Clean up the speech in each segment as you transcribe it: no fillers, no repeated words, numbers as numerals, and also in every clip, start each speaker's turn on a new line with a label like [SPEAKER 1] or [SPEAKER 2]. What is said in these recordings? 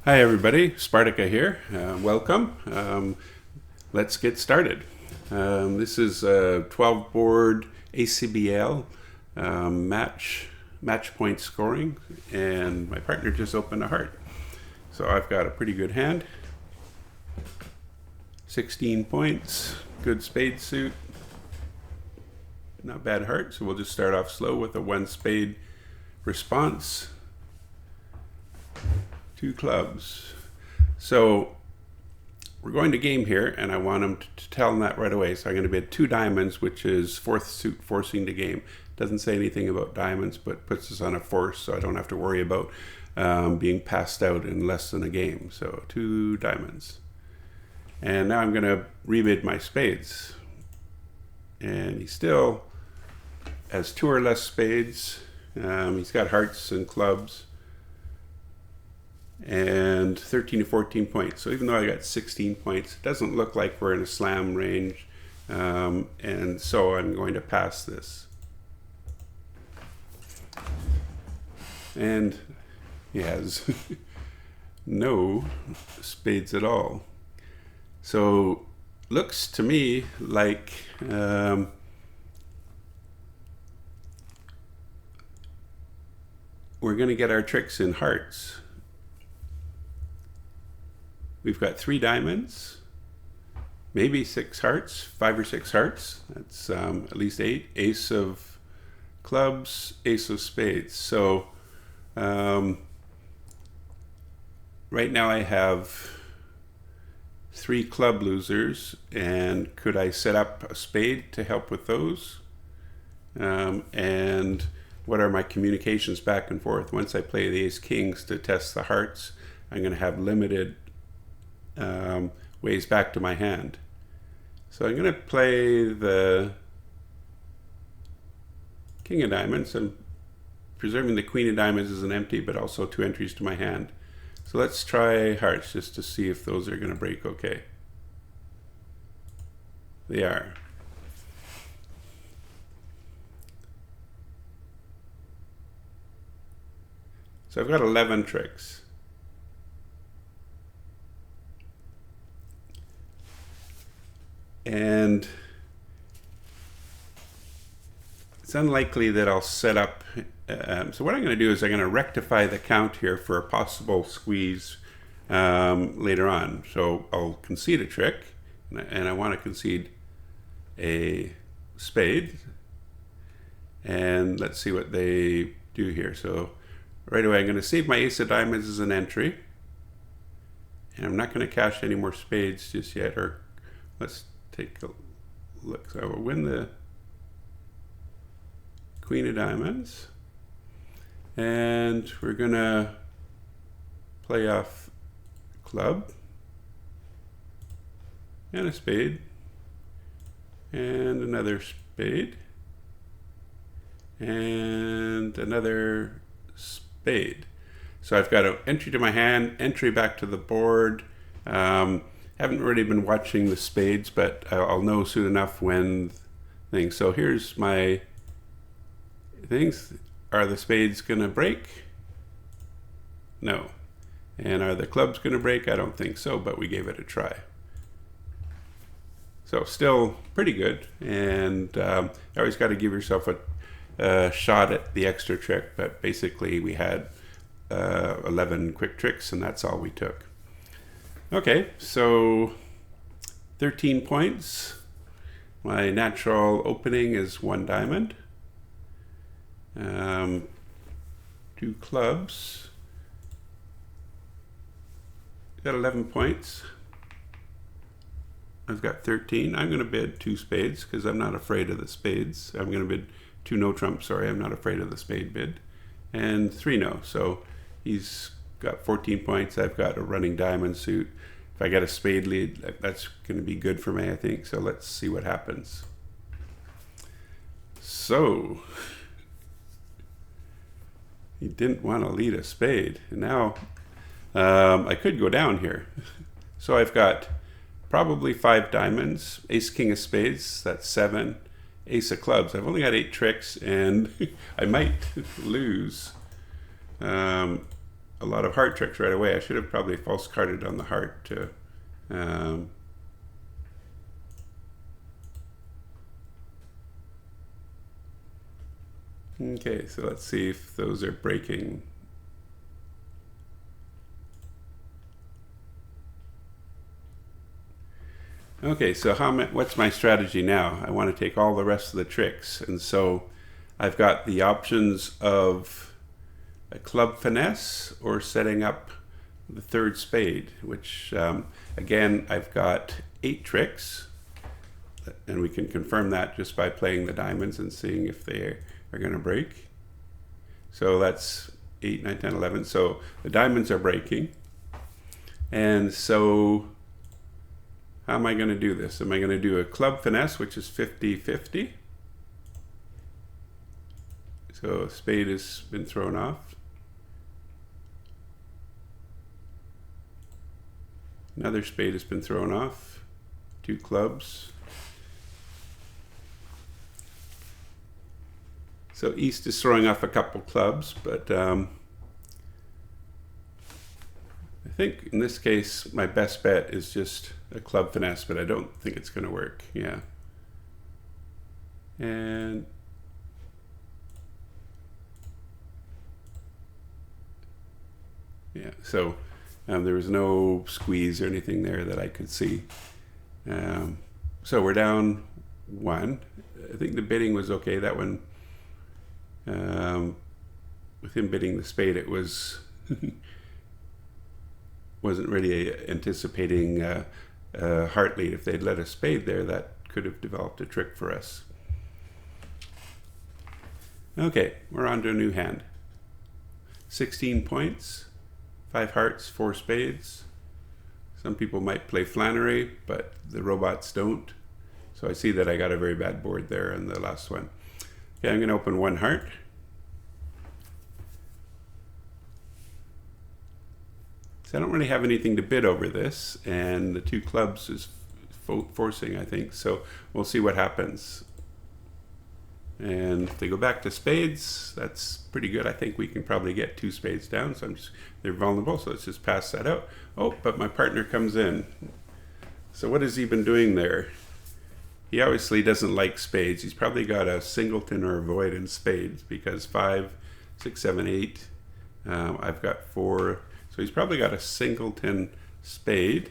[SPEAKER 1] Hi everybody, Spartica here. Welcome. Let's get started. This is a 12 board ACBL match point scoring, and my partner just opened a heart. So I've got a pretty good hand. 16 points, good spade suit, not bad heart. So we'll just start off slow with a 1 spade response. 2 clubs. So we're going to game here, and I want him to tell him that right away. So I'm going to bid 2 diamonds, which is 4th suit forcing the game. Doesn't say anything about diamonds, but puts us on a force, so I don't have to worry about being passed out in less than a game. So 2 diamonds. And now I'm going to rebid my spades. And he still has 2 or less spades. He's got hearts and clubs. And 13 to 14 points. So even though I got 16 points, it doesn't look like we're in a slam range. And so I'm going to pass this. And he has no spades at all. So looks to me like we're going to get our tricks in hearts. We've got 3 diamonds, maybe 6 hearts, 5 or 6 hearts. That's at least 8. Ace of clubs, ace of spades. So right now I have 3 club losers, and could I set up a spade to help with those? And what are my communications back and forth? Once I play the ace kings to test the hearts, I'm going to have limited ways back to my hand. So I'm going to play the king of diamonds. I'm preserving the queen of diamonds as an empty, but also 2 entries to my hand. So let's try hearts just to see if those are going to break okay. They are. So I've got 11 tricks. And it's unlikely that I'll set up. So what I'm going to do is I'm going to rectify the count here for a possible squeeze later on. So I'll concede a trick, and I want to concede a spade. And let's see what they do here. So right away I'm going to save my ace of diamonds as an entry. And I'm not going to cash any more spades just yet. Or let's take a look. So I will win the queen of diamonds, and we're gonna play off club and a spade and another spade and another spade. So I've got an entry to my hand, entry back to the board. Haven't really been watching the spades, but I'll know soon enough when things. So here's my things. Are the spades going to break? No. And are the clubs going to break? I don't think so, but we gave it a try. So still pretty good. And you always got to give yourself a shot at the extra trick, but basically we had 11 quick tricks, and that's all we took. Okay, so 13 points. My natural opening is 1 diamond. 2 clubs. Got 11 points. I've got 13. I'm going to bid 2 spades because I'm not afraid of the spades. I'm going to bid 2 no trump, sorry. I'm not afraid of the spade bid. And 3 no. So he's got 14 points. I've got a running diamond suit. If I get a spade lead, that's going to be good for me, I think. So let's see what happens. So he didn't want to lead a spade. And now I could go down here. So I've got probably 5 diamonds, ace king of spades, that's 7, ace of clubs. I've only got 8 tricks, and I might lose a lot of heart tricks right away. I should have probably false carded on the heart too. Okay, so let's see if those are breaking. Okay, so what's my strategy now? I want to take all the rest of the tricks, and so I've got the options of a club finesse or setting up the third spade, which again, I've got 8 tricks, and we can confirm that just by playing the diamonds and seeing if they are going to break. So that's 8, 9, 10, 11. So the diamonds are breaking. And so how am I going to do this? Am I going to do a club finesse, which is 50-50? So a spade has been thrown off. Another spade has been thrown off. 2 clubs. So East is throwing off a couple clubs, but I think in this case my best bet is just a club finesse, but I don't think it's going to work. Yeah. And yeah, so there was no squeeze or anything there that I could see. So we're down 1. I think the bidding was okay. That one, with him bidding the spade, it was wasn't really anticipating a heart lead. If they'd let a spade there, that could have developed a trick for us. Okay, we're on to a new hand. 16 points, 5 hearts, 4 spades. Some people might play Flannery, but the robots don't. So I see that I got a very bad board there in the last one. Okay, I'm going to open 1 heart. So I don't really have anything to bid over this, and the 2 clubs is forcing, I think. So we'll see what happens. And if they go back to spades, that's pretty good. I think we can probably get 2 spades down. So they're vulnerable, so let's just pass that out. Oh, but my partner comes in. So what has he been doing there? He obviously doesn't like spades. He's probably got a singleton or a void in spades, because 5, 6, 7, 8. I've got 4. So he's probably got a singleton spade,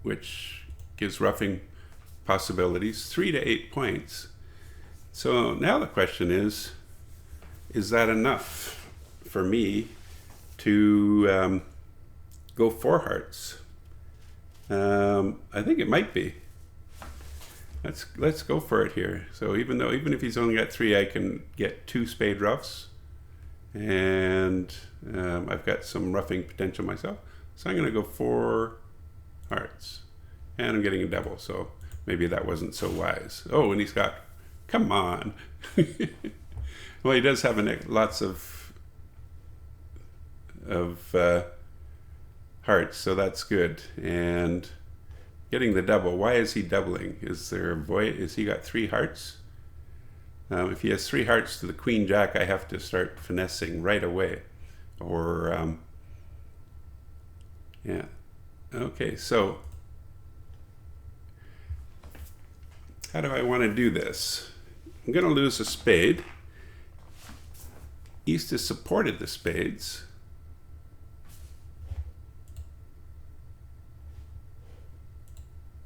[SPEAKER 1] which gives roughing possibilities, 3 to 8 points. So now the question is that enough for me to go 4 hearts? I think it might be. Let's go for it here. So even if he's only got 3, I can get 2 spade roughs, and I've got some roughing potential myself. So I'm going to go 4 hearts, and I'm getting a double. So maybe that wasn't so wise. Oh, and he's got, come on. Well, he does have lots of hearts, so that's good. And getting the double. Why is he doubling? Is there a void? Is he got 3 hearts? If he has 3 hearts to the queen jack, I have to start finessing right away. Or yeah. Okay, so how do I want to do this? I'm going to lose a spade. East has supported the spades.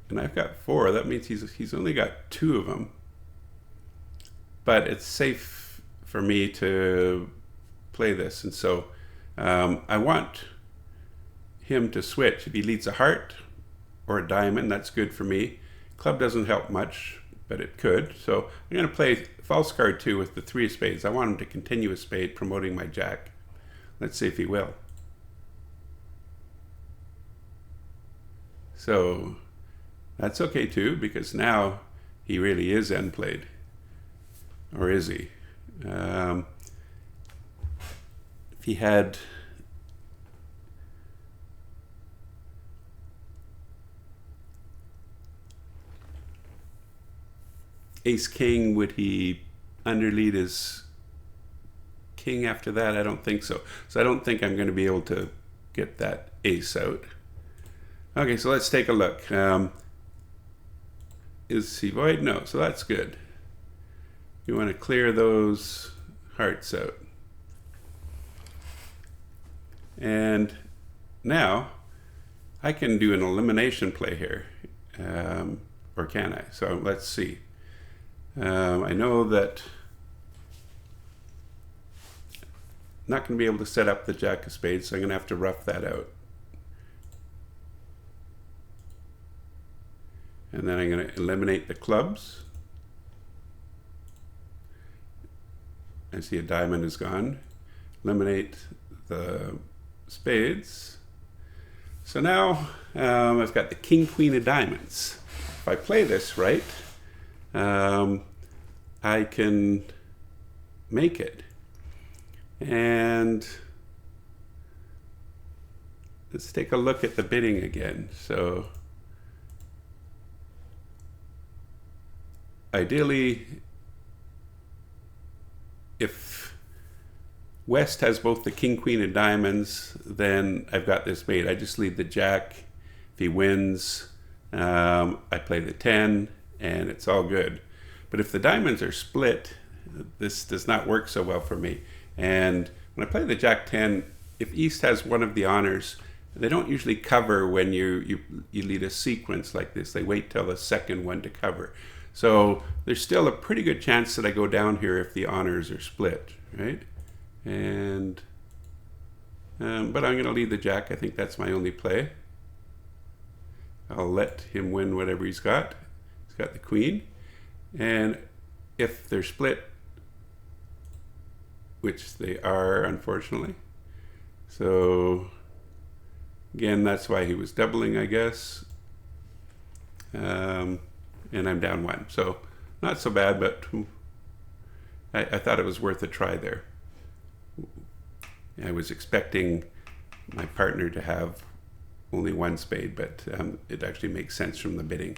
[SPEAKER 1] And I've got 4. That means he's only got 2 of them. But it's safe for me to play this. And so I want him to switch. If he leads a heart or a diamond, that's good for me. Club doesn't help much, but it could. So I'm going to play false card 2 with the 3 of spades. I want him to continue a spade, promoting my jack. Let's see if he will. So that's okay too, because now he really is end played. Or is he? If he had ace king, would he underlead his king after that? I don't think so. So I don't think I'm going to be able to get that ace out. Okay, so let's take a look. Is he void? No, so that's good. You want to clear those hearts out. And now I can do an elimination play here. Or can I? So let's see. I know that I'm not going to be able to set up the jack of spades, so I'm going to have to rough that out. And then I'm going to eliminate the clubs. I see a diamond is gone. Eliminate the spades. So now I've got the king, queen of diamonds. If I play this right, I can make it. And let's take a look at the bidding again. So ideally, if West has both the king, queen, and diamonds, then I've got this made. I just lead the jack. If he wins, I play the 10, and it's all good. But if the diamonds are split, this does not work so well for me. And when I play the jack 10, if East has one of the honors, they don't usually cover when you lead a sequence like this. They wait till the second one to cover. So there's still a pretty good chance that I go down here if the honors are split, right? And but I'm going to lead the jack. I think that's my only play. I'll let him win whatever he's got. He's got the queen. And if they're split, which they are, unfortunately. So again, that's why he was doubling, I guess. And I'm down one. So not so bad, but I thought it was worth a try there. I was expecting my partner to have only one spade, but it actually makes sense from the bidding.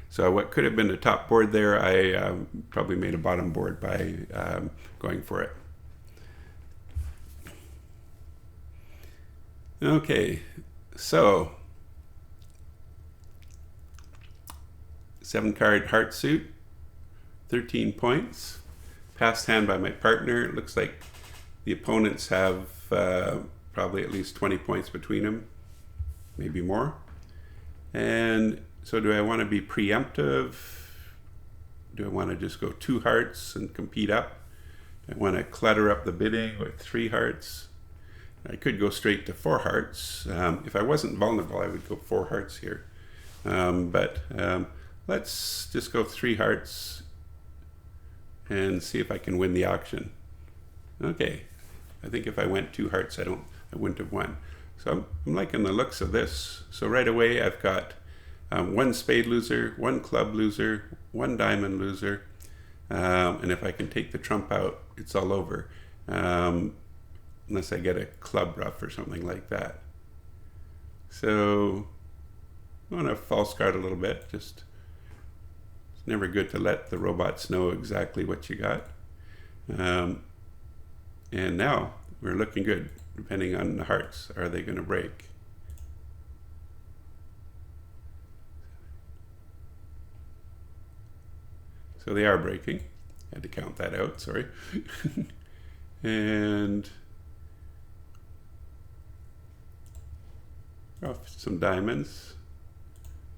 [SPEAKER 1] So what could have been a top board there, I probably made a bottom board by going for it. Okay, so 7-card heart suit, 13 points. Passed hand by my partner. It looks like the opponents have probably at least 20 points between them, maybe more. And so do I want to be preemptive? Do I want to just go 2 hearts and compete up? Do I want to clutter up the bidding with 3 hearts? I could go straight to 4 hearts. If I wasn't vulnerable, I would go 4 hearts here. But let's just go 3 hearts and see if I can win the auction. Okay, I think if I went 2 hearts, I wouldn't have won. So I'm liking the looks of this. So right away, I've got 1 spade loser, 1 club loser, 1 diamond loser. And if I can take the trump out, it's all over. Unless I get a club ruff or something like that. So I want to false card a little bit. Just it's never good to let the robots know exactly what you got. And now we're looking good, depending on the hearts. Are they going to break? So they are breaking. I had to count that out, sorry. And off some diamonds.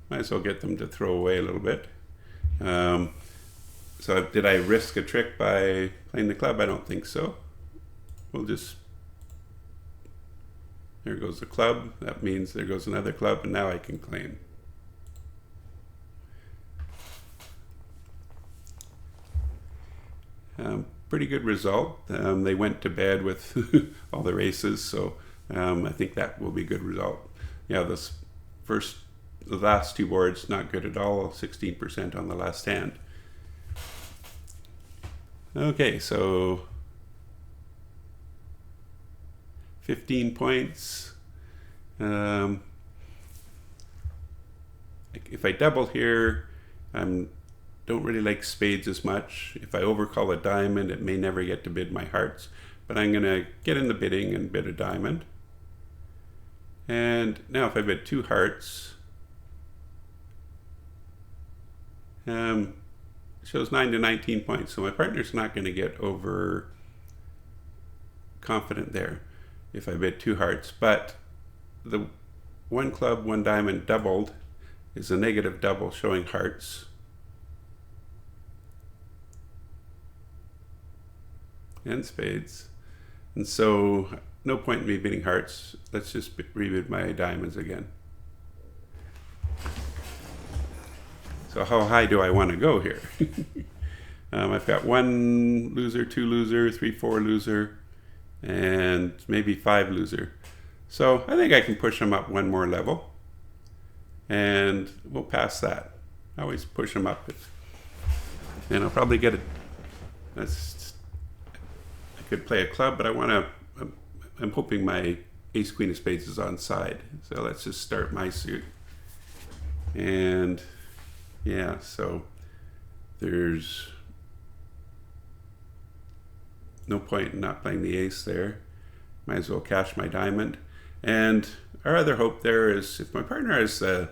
[SPEAKER 1] Might as well get them to throw away a little bit. So did I risk a trick by playing the club? I don't think so. We'll just, there goes the club. That means there goes another club, and now I can claim. Pretty good result. They went to bed with all their aces, so I think that will be a good result. Yeah, the last 2 boards, not good at all, 16% on the last hand. Okay, so 15 points. If I double here, don't really like spades as much. If I overcall a diamond, it may never get to bid my hearts. but I'm going to get in the bidding and bid a diamond. And now if I bid 2 hearts, it shows 9 to 19 points. So my partner's not going to get over confident there if I bid 2 hearts. But the 1 club, 1 diamond doubled is a negative double showing hearts. And spades. And so no point in me bidding hearts. Let's just rebid my diamonds again. So how high do I want to go here? I've got 1 loser, 2 loser, 3, 4 loser, and maybe 5 loser. So I think I can push them up 1 more level, and we'll pass that. I always push them up, and I'll probably get it. I could play a club, but I'm hoping my ace queen of spades is on side. So let's just start my suit. And yeah, so there's no point in not playing the ace there. Might as well cash my diamond. And our other hope there is if my partner has the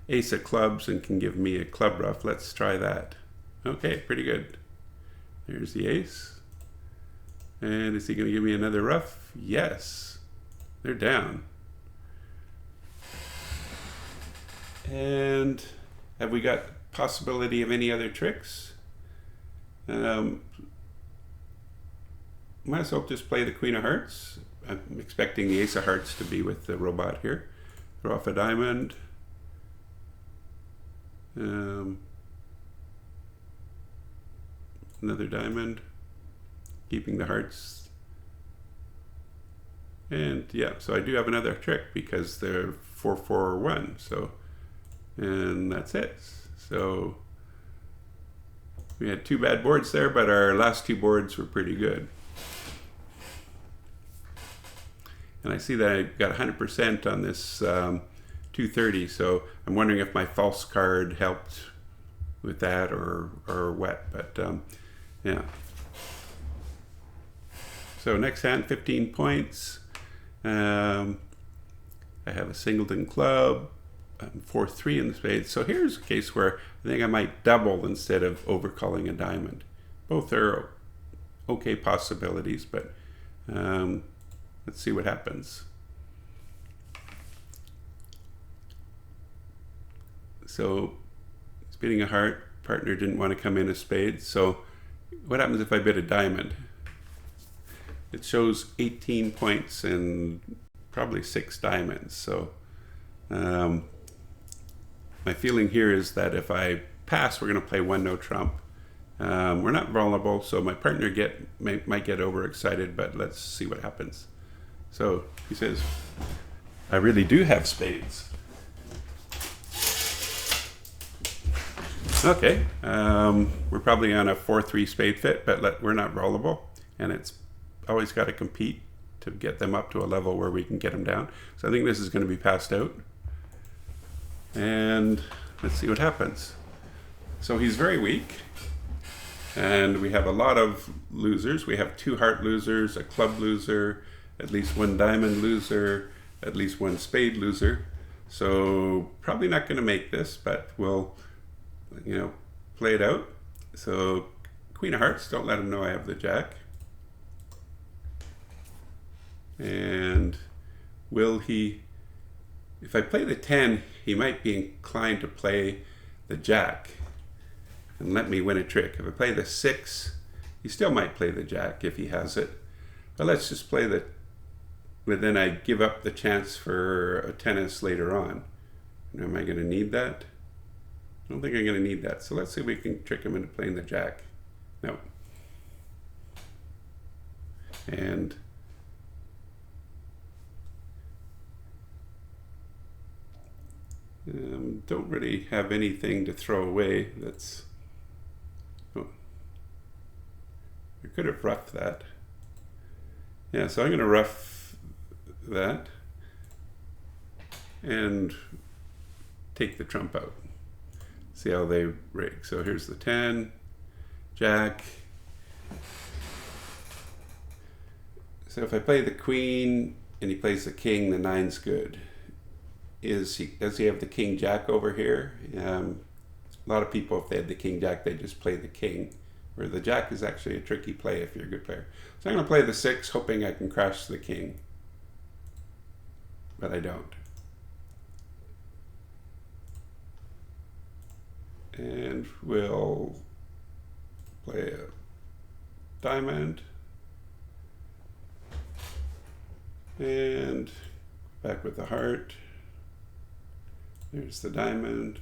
[SPEAKER 1] ace of clubs and can give me a club ruff, let's try that. Okay, pretty good. There's the ace. And is he going to give me another ruff? Yes. They're down. And have we got possibility of any other tricks? Might as well just play the queen of hearts. I'm expecting the ace of hearts to be with the robot here. Throw off a diamond. Another diamond. Keeping the hearts. And yeah, so I do have another trick because they're 4-4-1. So, and that's it. So we had 2 bad boards there, but our last 2 boards were pretty good. And I see that I got 100% on this 230. So I'm wondering if my false card helped with that or what. But yeah. So next hand, 15 points. I have a singleton club, 4-3 in the spades. So here's a case where I think I might double instead of overcalling a diamond. Both are okay possibilities, but let's see what happens. So he's bidding a heart. Partner didn't want to come in a spade. So what happens if I bid a diamond? It shows 18 points and probably 6 diamonds. So my feeling here is that if I pass, we're going to play 1 no trump. We're not vulnerable, so my partner might get overexcited, but let's see what happens. So he says, I really do have spades. Okay, we're probably on a 4-3 spade fit, but we're not rollable, and it's always got to compete to get them up to a level where we can get them down. So I think this is going to be passed out. And let's see what happens. So he's very weak. And we have a lot of losers. We have 2 heart losers, a club loser, at least 1 diamond loser, at least 1 spade loser. So probably not going to make this, but we'll, play it out. So queen of hearts, don't let him know I have the jack. And will he, if I play the 10, he might be inclined to play the jack and let me win a trick. If I play the 6, he still might play the jack if he has it. But let's just play but then I give up the chance for a tennis later on. Am I going to need that? I don't think I'm going to need that. So let's see if we can trick him into playing the jack. No. And don't really have anything to throw away. That's, I could have roughed that. Yeah, so I'm going to rough that and take the trump out. See how they rig. So here's the 10, jack, So if I play the queen and he plays the king, the nine's good. Does he have the king jack over here? A lot of people, if they had the king jack, they just play the king, where the jack is actually a tricky play if you're a good player. So I'm going to play the 6, hoping I can crush the king, but I don't. And we'll play a diamond and back with the heart. There's the diamond,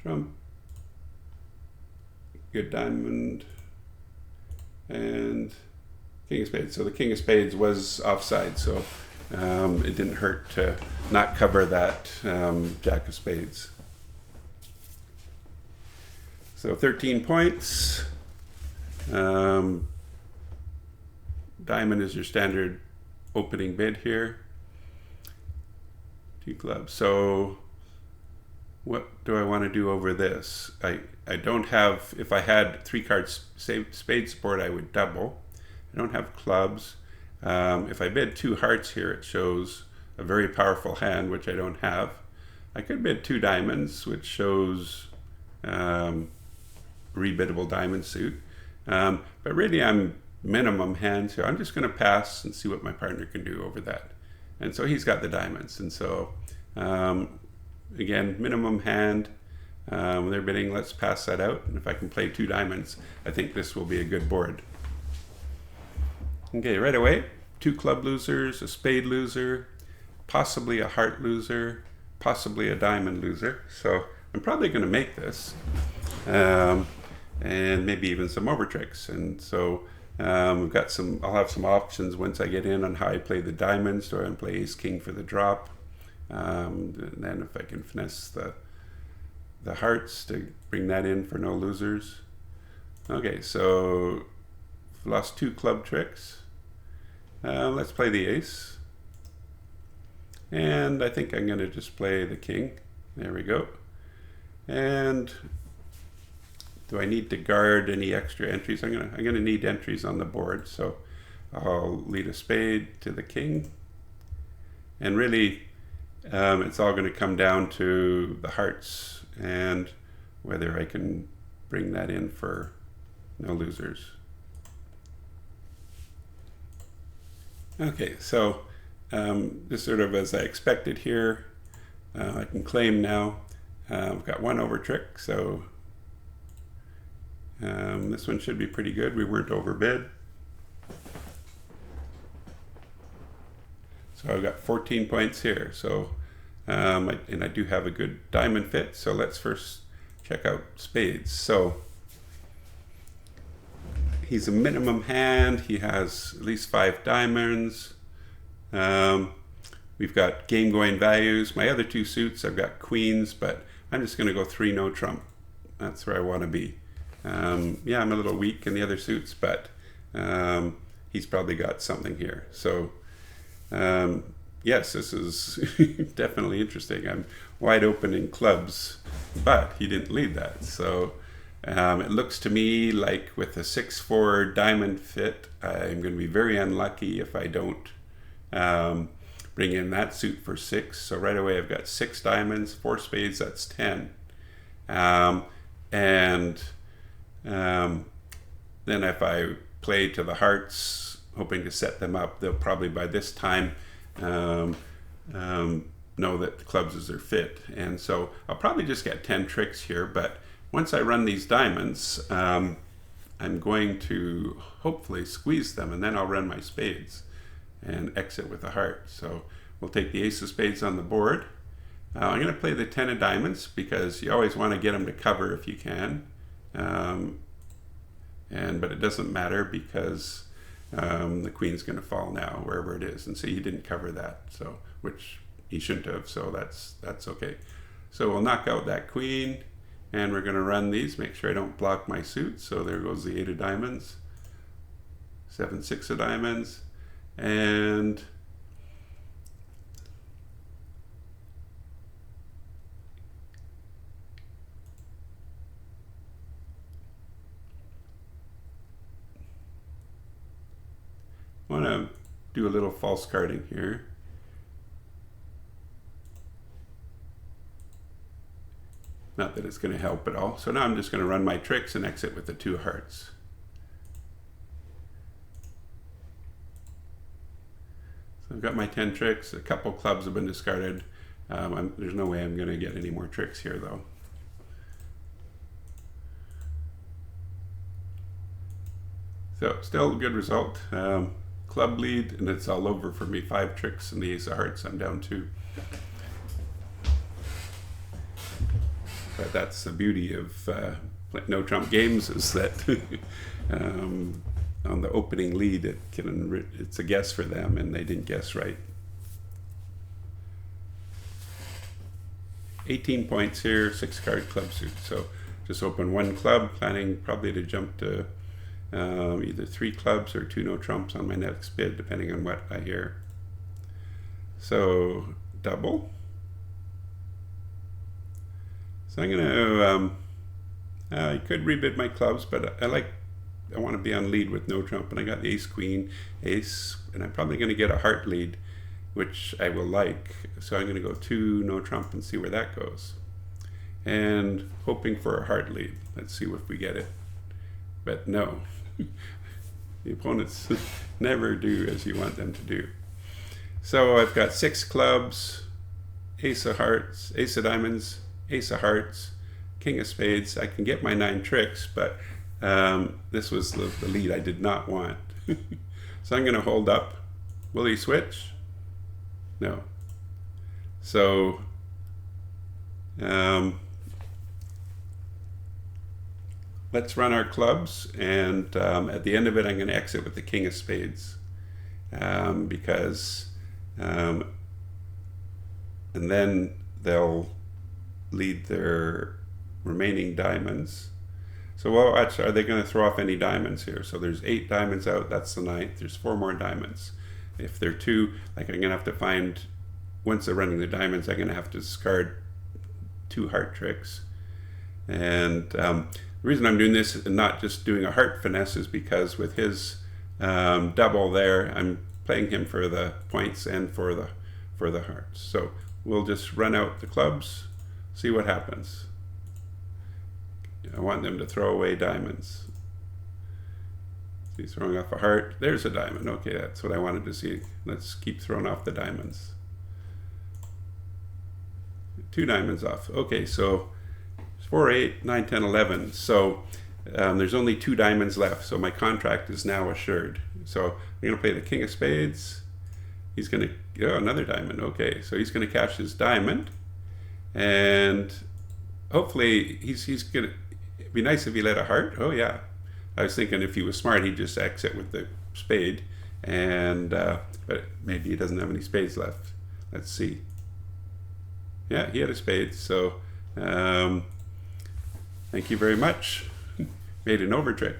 [SPEAKER 1] trump, good diamond, and king of spades. So the king of spades was offside, so it didn't hurt to not cover that jack of spades. So 13 points. Diamond is your standard opening bid here. 2 clubs. So what do I want to do over this? I don't have, if I had 3 cards spade support, I would double. I don't have clubs. If I bid 2 hearts here, it shows a very powerful hand, which I don't have. I could bid 2 diamonds, which shows rebiddable diamond suit. But really I'm minimum hand, so I'm just going to pass and see what my partner can do over that. And so he's got the diamonds, and so again, minimum hand. They're bidding, let's pass that out, and if I can play 2 diamonds, I think this will be a good board. Okay, right away, 2 club losers, a spade loser, possibly a heart loser, possibly a diamond loser. So I'm probably going to make this, and maybe even some over tricks. And so we've got some. I'll have some options once I get in on how I play the diamonds. Do I play ace king for the drop? And then if I can finesse the hearts to bring that in for no losers. Okay, so I've lost 2 club tricks. Let's play the ace. And I think I'm going to just play the king. There we go. And do I need to guard any extra entries? I'm gonna need entries on the board, so I'll lead a spade to the king. And really, it's all going to come down to the hearts and whether I can bring that in for no losers. Okay, so just sort of as I expected here, I can claim now. I've got 1 over trick, so this one should be pretty good. We weren't overbid. So I've got 14 points here. So and I do have a good diamond fit. So let's first check out spades. So he's a minimum hand. He has at least 5 diamonds. We've got game going values. My other 2 suits, I've got queens, but I'm just going to go 3 no trump. That's where I want to be. Yeah, I'm a little weak in the other suits, but he's probably got something here. So yes, this is definitely interesting. I'm wide open in clubs, but he didn't lead that. So it looks to me like with a 6-4 diamond fit, I'm going to be very unlucky if I don't bring in that suit for 6. So right away I've got 6 diamonds, 4 spades, that's 10. And then if I play to the hearts, hoping to set them up, they'll probably by this time know that the clubs is their fit. And so I'll probably just get 10 tricks here, but once I run these diamonds, I'm going to hopefully squeeze them, and then I'll run my spades and exit with a heart. So we'll take the ace of spades on the board. I'm going to play the 10 of diamonds because you always want to get them to cover if you can. But it doesn't matter because the queen's going to fall now wherever it is. And see, he didn't cover that, so which he shouldn't have, so that's okay. So we'll knock out that queen, and we're going to run these, make sure I don't block my suit. So there goes the 8 of diamonds, 7, 6 of diamonds, and do a little false carding here. Not that it's going to help at all. So now I'm just going to run my tricks and exit with the 2 hearts. So I've got my 10 tricks. A couple clubs have been discarded. There's no way I'm going to get any more tricks here though. So still a good result. Club lead, and it's all over for me. 5 tricks and the ace of hearts. I'm down 2. But that's the beauty of no trump games, is that on the opening lead, it's a guess for them, and they didn't guess right. 18 points here, 6 card club suit. So just open 1 club, planning probably to jump to either 3 clubs or 2 no trumps on my next bid, depending on what I hear. So double. So I'm going to, I could rebid my clubs, but I want to be on lead with no trump, and I got the ace, queen, ace, and I'm probably going to get a heart lead, which I will like. So I'm going to go 2 no trump and see where that goes. And hoping for a heart lead. Let's see if we get it. But no, the opponents never do as you want them to do. So I've got 6 clubs, ace of hearts, ace of diamonds, ace of hearts, king of spades. I can get my 9 tricks, but this was the lead I did not want. So I'm going to hold up. Will he switch? No. So let's run our clubs, and at the end of it I'm going to exit with the king of spades, because and then they'll lead their remaining diamonds. So watch, are they going to throw off any diamonds here? So there's 8 diamonds out, that's the 9th. There's 4 more diamonds. If they're 2, like, I'm going to have to find, once they're running the diamonds, I'm going to have to discard 2 heart tricks. And the reason I'm doing this and not just doing a heart finesse is because with his double there, I'm playing him for the points and for the hearts. So we'll just run out the clubs, see what happens. I want them to throw away diamonds. He's throwing off a heart. There's a diamond. Okay, that's what I wanted to see. Let's keep throwing off the diamonds. 2 diamonds off. Okay, so 4, 8, 9, 10, 11. So there's only 2 diamonds left. So my contract is now assured. So I'm going to play the king of spades. He's going to, another diamond. Okay, so he's going to cash his diamond. And hopefully he's going to, it'd be nice if he let a heart. Oh yeah. I was thinking if he was smart, he'd just exit with the spade, and but maybe he doesn't have any spades left. Let's see. Yeah, he had a spade, so thank you very much. Made an over trick.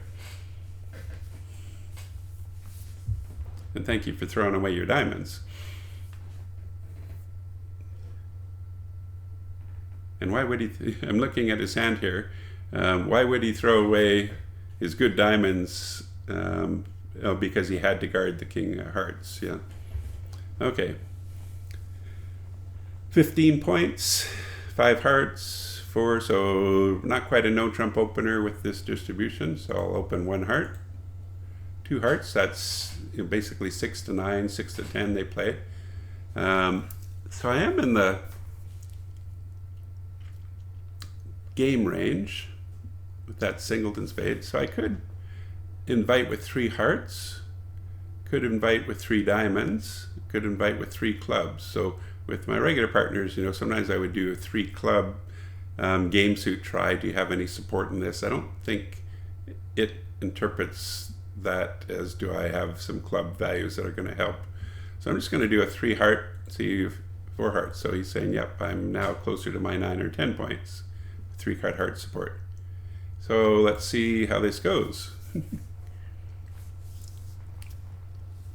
[SPEAKER 1] And thank you for throwing away your diamonds. And why would he, I'm looking at his hand here, why would he throw away his good diamonds? Because he had to guard the king of hearts, yeah. Okay. 15 points, 5 hearts, 4, so not quite a no trump opener with this distribution, so I'll open 1 heart, 2 hearts, that's basically 6 to 9, 6 to 10 they play. So I am in the game range with that singleton spade, so I could invite with 3 hearts, could invite with 3 diamonds, could invite with 3 clubs. So with my regular partners, sometimes I would do a 3 club game suit try. Do you have any support in this? I don't think it interprets that as do I have some club values that are going to help. So I'm just going to do a 3 heart, see 4 hearts. So he's saying, yep, I'm now closer to my 9 or 10 points. 3 card heart support. So let's see how this goes.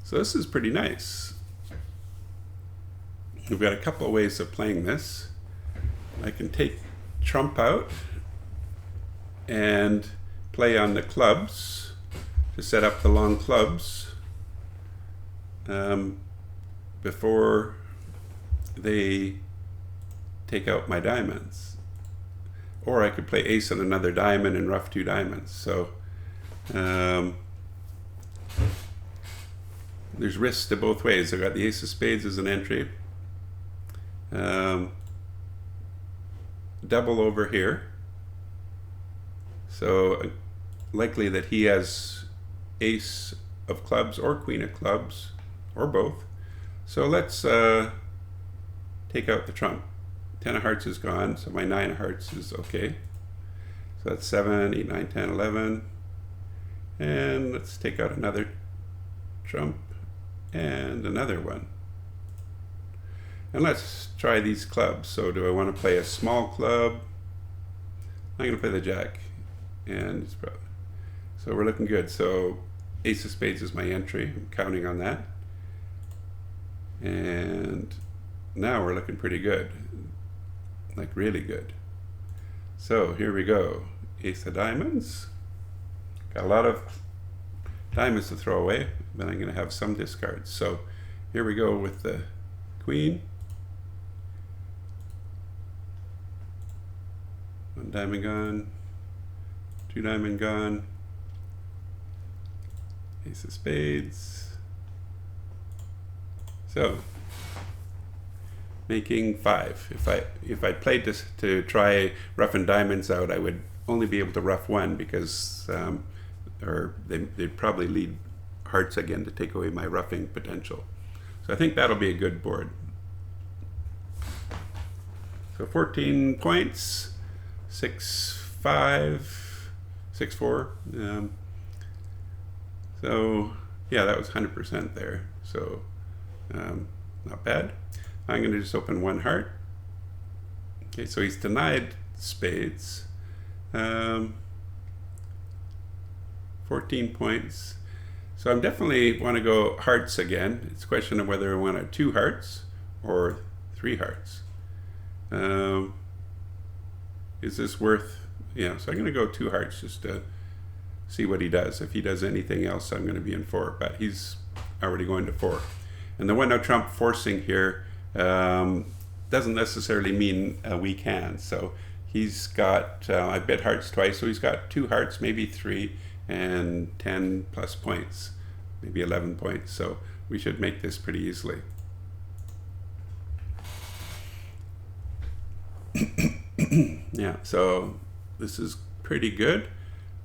[SPEAKER 1] So this is pretty nice. We've got a couple of ways of playing this. I can take trump out and play on the clubs to set up the long clubs. before they take out my diamonds. Or I could play ace and another diamond and ruff 2 diamonds. So there's risks to both ways. I got the ace of spades as an entry. Double over here. So likely that he has ace of clubs or queen of clubs or both. So let's take out the trump. 10 of hearts is gone, so my 9 of hearts is okay. So that's 7, 8, 9, 10, 11. And let's take out another trump and another one. And let's try these clubs. So do I want to play a small club? I'm going to play the jack. And so we're looking good. So ace of spades is my entry. I'm counting on that. And now we're looking pretty good. Like really good. So here we go. Ace of diamonds. Got a lot of diamonds to throw away, but I'm going to have some discards. So here we go with the queen. 1 diamond gone. 2 diamond gone. Ace of spades. So making 5. If I played this to try roughing diamonds out, I would only be able to rough 1 because or they'd probably lead hearts again to take away my roughing potential. So I think that'll be a good board. So 14 points, 6-5, 6-4. So yeah, that was 100% there. So not bad. I'm going to just open 1 heart. Okay, so he's denied spades. 14 points. So I'm definitely want to go hearts again. It's a question of whether I want 2 hearts or 3 hearts. Is this worth, yeah, so I'm going to go 2 hearts just to see what he does. If he does anything else, I'm going to be in 4, but he's already going to 4. And the 1-0 trump forcing here doesn't necessarily mean a weak hand. So he's got, I bet hearts twice, so he's got 2 hearts, maybe 3, and 10 plus points, maybe 11 points. So we should make this pretty easily. Yeah, so this is pretty good.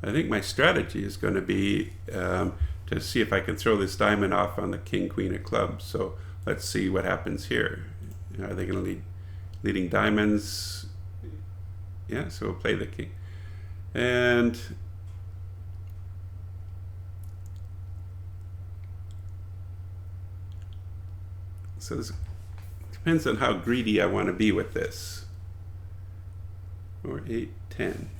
[SPEAKER 1] I think my strategy is going to be to see if I can throw this diamond off on the king, queen of clubs. So let's see what happens here. Are they going to lead leading diamonds? Yeah, so we'll play the king. And so this depends on how greedy I want to be with this. 4, 8, 10.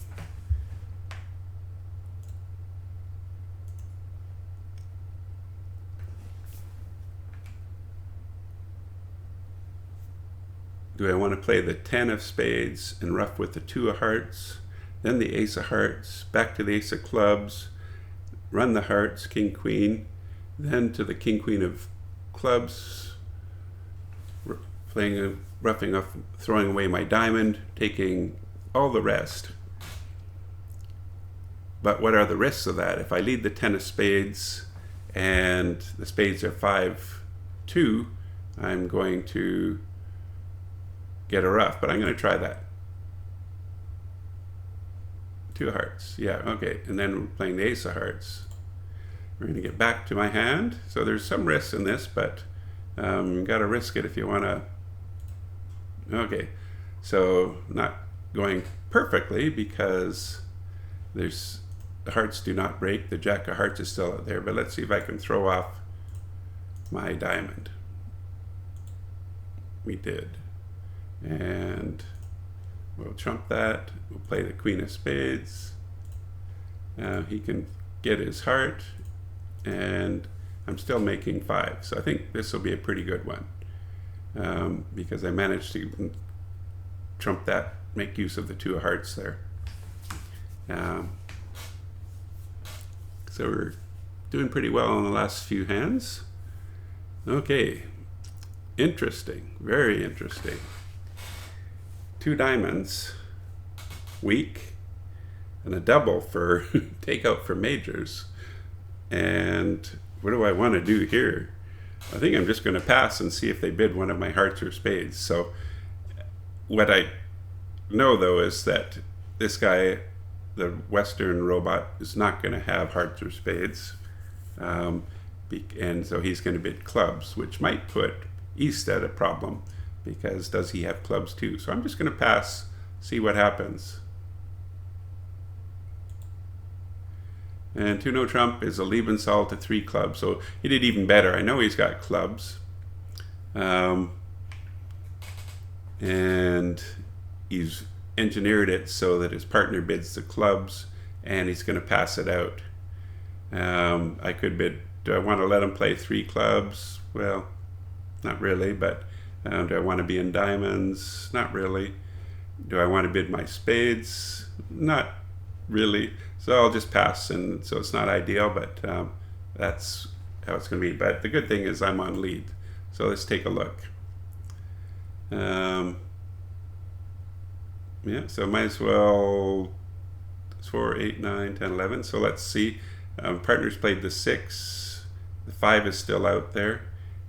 [SPEAKER 1] Do I want to play the 10 of spades and rough with the 2 of hearts, then the ace of hearts, back to the ace of clubs, run the hearts, king, queen, then to the king, queen of clubs, playing a roughing off, throwing away my diamond, taking all the rest. But what are the risks of that? If I lead the 10 of spades and the spades are 5-2, I'm going to get a rough, but I'm going to try that. 2 hearts, yeah, okay. And then we're playing the ace of hearts. We're going to get back to my hand. So there's some risks in this, but you got to risk it if you want to. Okay, so not going perfectly because there's the hearts do not break. The jack of hearts is still out there, but let's see if I can throw off my diamond. We did. And we'll trump that. We'll play the queen of spades. He can get his heart, and I'm still making 5. So I think this will be a pretty good one because I managed to trump that, make use of the 2 of hearts there. So we're doing pretty well on the last few hands. Okay, interesting, very interesting. 2 diamonds, weak, and a double for takeout for majors. And what do I want to do here? I think I'm just going to pass and see if they bid one of my hearts or spades. So what I know though is that this guy, the Western robot, is not going to have hearts or spades. And so he's going to bid clubs, which might put East at a problem, because does he have clubs too? So I'm just going to pass, see what happens. And 2 no trump is a Liebensaal to 3 clubs, so he did even better. I know he's got clubs. And he's engineered it so that his partner bids the clubs, and he's going to pass it out. I could bid, do I want to let him play 3 clubs? Well, not really, but do I want to be in diamonds? Not really. Do I want to bid my spades? Not really. So I'll just pass, and so it's not ideal, but that's how it's going to be. But the good thing is I'm on lead. So let's take a look. Yeah, so might as well, it's 4, 8, 9, 10, 11. So let's see. Partners played the 6. The 5 is still out there.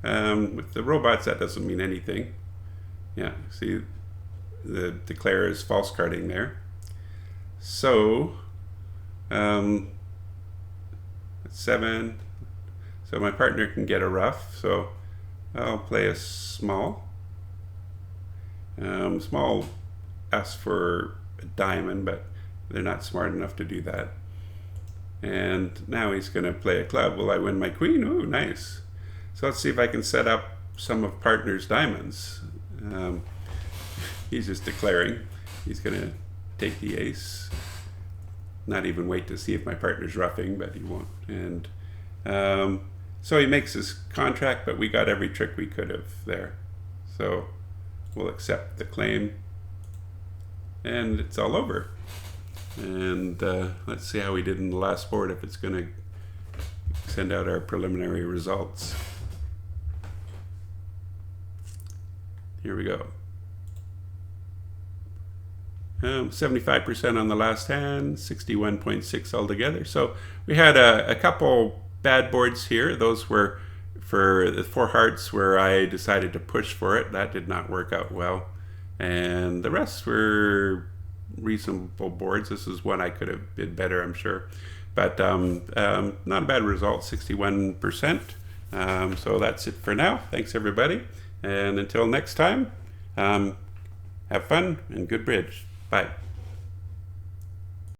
[SPEAKER 1] With the robots, that doesn't mean anything. Yeah, see, the declare is false carding there. So, 7. So my partner can get a rough. So I'll play a small. Small asks for a diamond, but they're not smart enough to do that. And now he's going to play a club. Will I win my queen? Ooh, nice. So let's see if I can set up some of partner's diamonds. He's just declaring. He's going to take the ace. Not even wait to see if my partner's roughing, but he won't. And so he makes his contract, but we got every trick we could have there. So we'll accept the claim, and it's all over. And let's see how we did in the last board, if it's going to send out our preliminary results. Here we go. 75% on the last hand, 61.6 altogether. So we had a couple bad boards here. Those were for the 4 hearts where I decided to push for it. That did not work out well. And the rest were reasonable boards. This is one I could have bid better, I'm sure. But not a bad result, 61%. So that's it for now. Thanks, everybody. And until next time, have fun and good bridge. Bye.